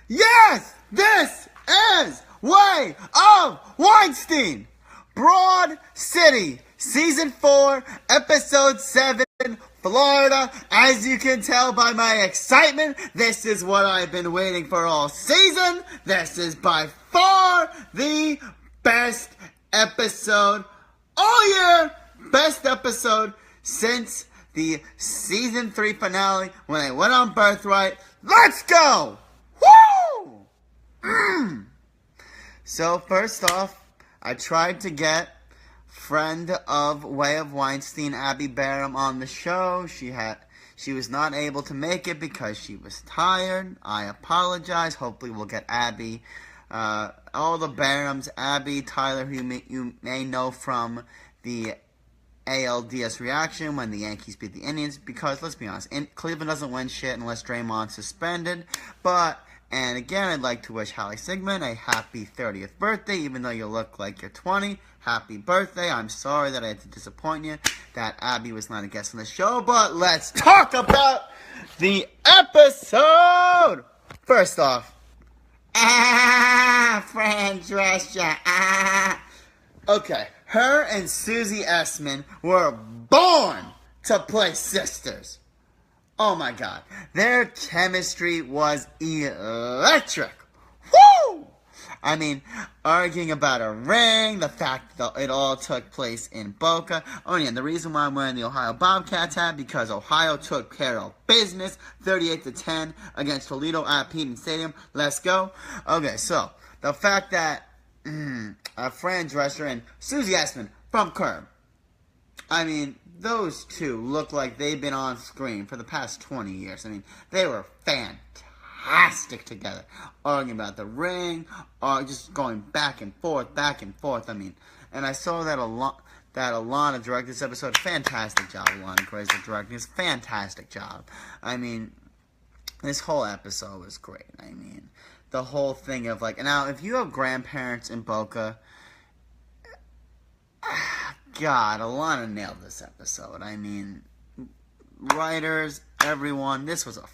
Yes, this is Way of Weinstein. Broad City, Season 4, Episode 7, Florida. As you can tell by my excitement, this is what I've been waiting for all season. This is by far the best episode all year. Best episode since the Season 3 finale when I went on Birthright. Let's go! Woo! So first off, I tried to get friend of Way of Weinstein, Abby Barham, on the show. She was not able to make it because she was tired. I apologize. Hopefully we'll get Abby. All the Barhams, Abby, Tyler, who you may know from the ALDS reaction when the Yankees beat the Indians, because let's be honest, Cleveland doesn't win shit unless Draymond's suspended. And again, I'd like to wish Hallie Sigmund a happy 30th birthday, even though you look like you're 20. Happy birthday. I'm sorry that I had to disappoint you, that Abby was not a guest on the show, but let's talk about the episode! First off, Fran Drescher, Okay, her and Susie Essman were born to play sisters. Oh my god. Their chemistry was electric. Woo! I mean, arguing about a ring, the fact that it all took place in Boca. Oh yeah, and the reason why I'm wearing the Ohio Bobcats hat, because Ohio took care of business, 38-10 against Toledo at Peterson Stadium. Let's go. Okay, so, the fact that Fran Drescher and Susie Essman from Curb. I mean, those two look like they've been on screen for the past 20 years. I mean, they were fantastic together. Arguing about the ring, or just going back and forth. I mean, and I saw that Alana directed this episode. Fantastic job, Alana Grazer directing this. Fantastic job. I mean, this whole episode was great. I mean, the whole thing of like, now if you have grandparents in Boca, God, Alana nailed this episode. I mean, writers, everyone, this was a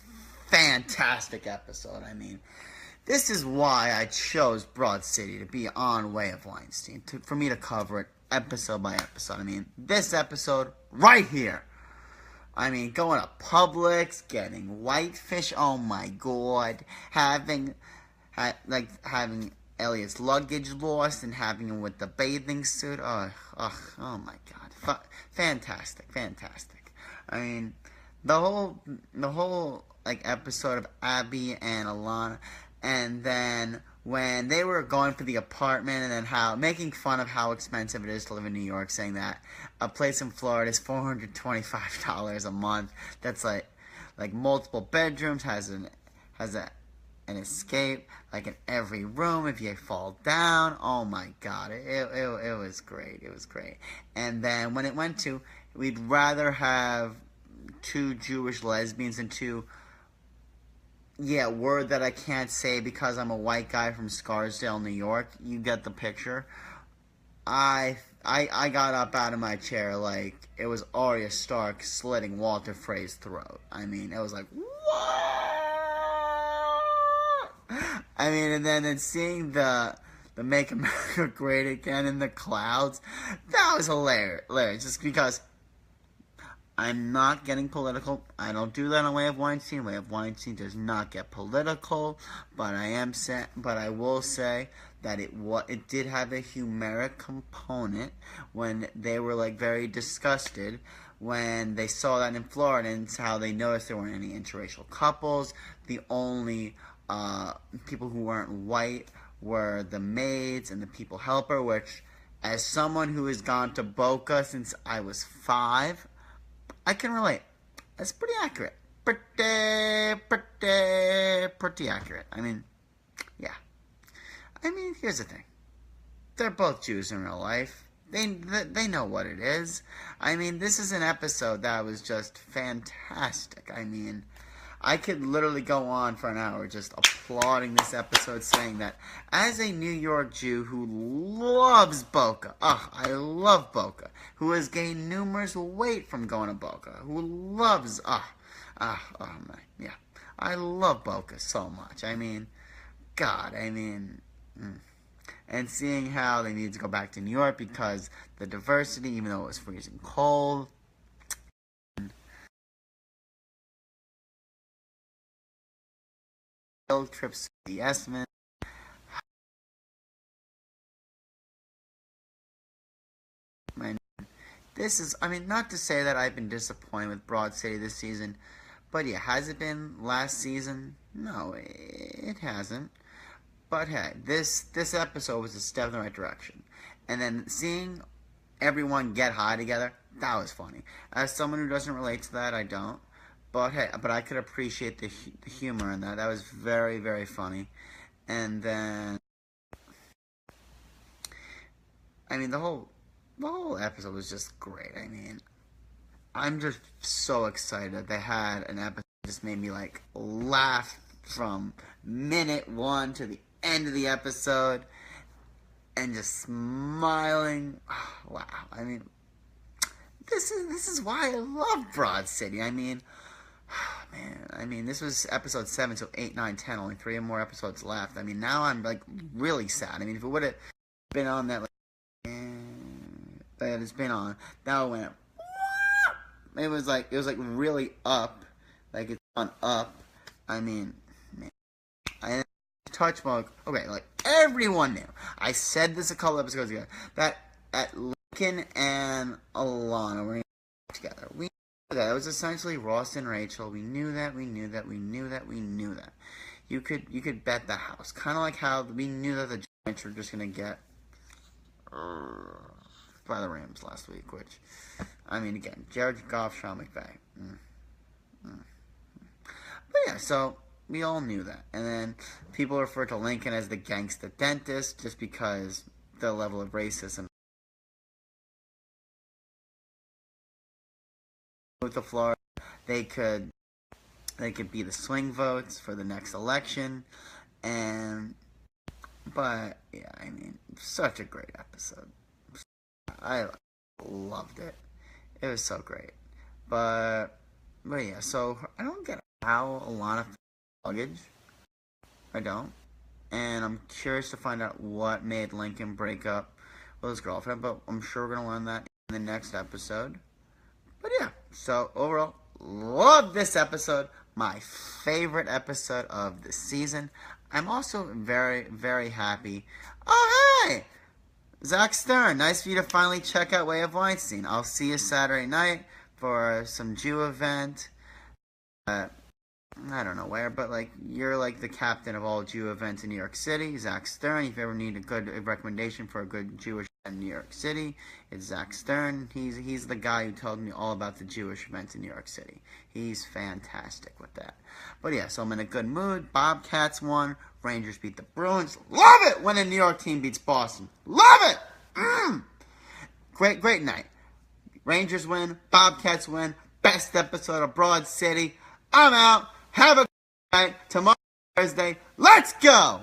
fantastic episode. I mean, this is why I chose Broad City to be on Way of Weinstein, for me to cover it episode by episode. I mean, this episode right here. I mean, going to Publix, getting whitefish, oh my god, having Elliot's luggage lost and having him with the bathing suit. Oh my god. Fantastic. I mean, the whole like episode of Abby and Alana, and then when they were going for the apartment, and then making fun of how expensive it is to live in New York, saying that a place in Florida is $425 a month. That's like multiple bedrooms, has an escape, like in every room if you fall down. Oh my god, it was great. It was great. And then when it went to, we'd rather have two Jewish lesbians and word that I can't say because I'm a white guy from Scarsdale, New York. You get the picture. I got up out of my chair like it was Arya Stark slitting Walter Frey's throat. I mean, it was like, what? I mean, and then seeing the Make America Great Again in the clouds, that was hilarious. Just because I'm not getting political. I don't do that on Way of Weinstein. Way of Weinstein does not get political, but I will say that it did have a humoric component when they were like very disgusted when they saw that in Florida, and how they noticed there weren't any interracial couples. The only people who weren't white were the maids and the people helper, which, as someone who has gone to Boca since I was 5, I can relate. That's pretty accurate. Pretty accurate. I mean, yeah. I mean, here's the thing. They're both Jews in real life. They know what it is. I mean, this is an episode that was just fantastic. I mean, I could literally go on for an hour just applauding this episode, saying that as a New York Jew who loves Boca, I love Boca, who has gained numerous weight from going to Boca, who loves, I love Boca so much. I mean, God, I mean, and seeing how they needed to go back to New York because the diversity, even though it was freezing cold. Field trips to the Esmond. This is, I mean, not to say that I've been disappointed with Broad City this season, but yeah, has it been last season? No, it hasn't. But hey, this episode was a step in the right direction. And then seeing everyone get high together, that was funny. As someone who doesn't relate to that, I don't. But hey, but I could appreciate the humor in that. That was very, very funny. And then, I mean, the whole episode was just great. I mean, I'm just so excited that they had an episode that just made me like laugh from minute one to the end of the episode and just smiling. Oh, wow. I mean, this is why I love Broad City. I mean, man, I mean, this was episode 7, so 8, 9, 10, only 3 more episodes left. I mean, now I'm like really sad. I mean, if it would have been on that that it's been on, that went. It was like really up, like it's on up. I mean, man, I touch mug. Okay, like everyone knew. I said this a couple episodes ago that Lincoln and Alana were together. We knew that it was essentially Ross and Rachel. We knew that. We knew that. We knew that. We knew that. You could bet the house. Kind of like how we knew that the Giants were just gonna get by the Rams last week, which, I mean, again, Jared Goff, Sean McVay. But yeah, so we all knew that. And then people refer to Lincoln as the gangsta dentist just because the level of racism. With the Florida, they could be the swing votes for the next election. But yeah, I mean, such a great episode. I loved it. It was so great. But yeah, so I don't get how Alana luggage. I don't. And I'm curious to find out what made Lincoln break up with his girlfriend, but I'm sure we're going to learn that in the next episode. But yeah, so overall, love this episode. My favorite episode of the season. I'm also very, very happy. Oh, hey! Zach Stern, nice for you to finally check out Way of Weinstein. I'll see you Saturday night for some Jew event. I don't know where, but like you're like the captain of all Jew events in New York City. Zach Stern. If you ever need a good recommendation for a good Jewish event in New York City, it's Zach Stern. He's the guy who told me all about the Jewish events in New York City. He's fantastic with that. But yeah, so I'm in a good mood. Bobcats won. Rangers beat the Bruins. Love it when a New York team beats Boston. Love it! Great night. Rangers win. Bobcats win. Best episode of Broad City. I'm out. Have a good night. Tomorrow, Thursday. Let's go!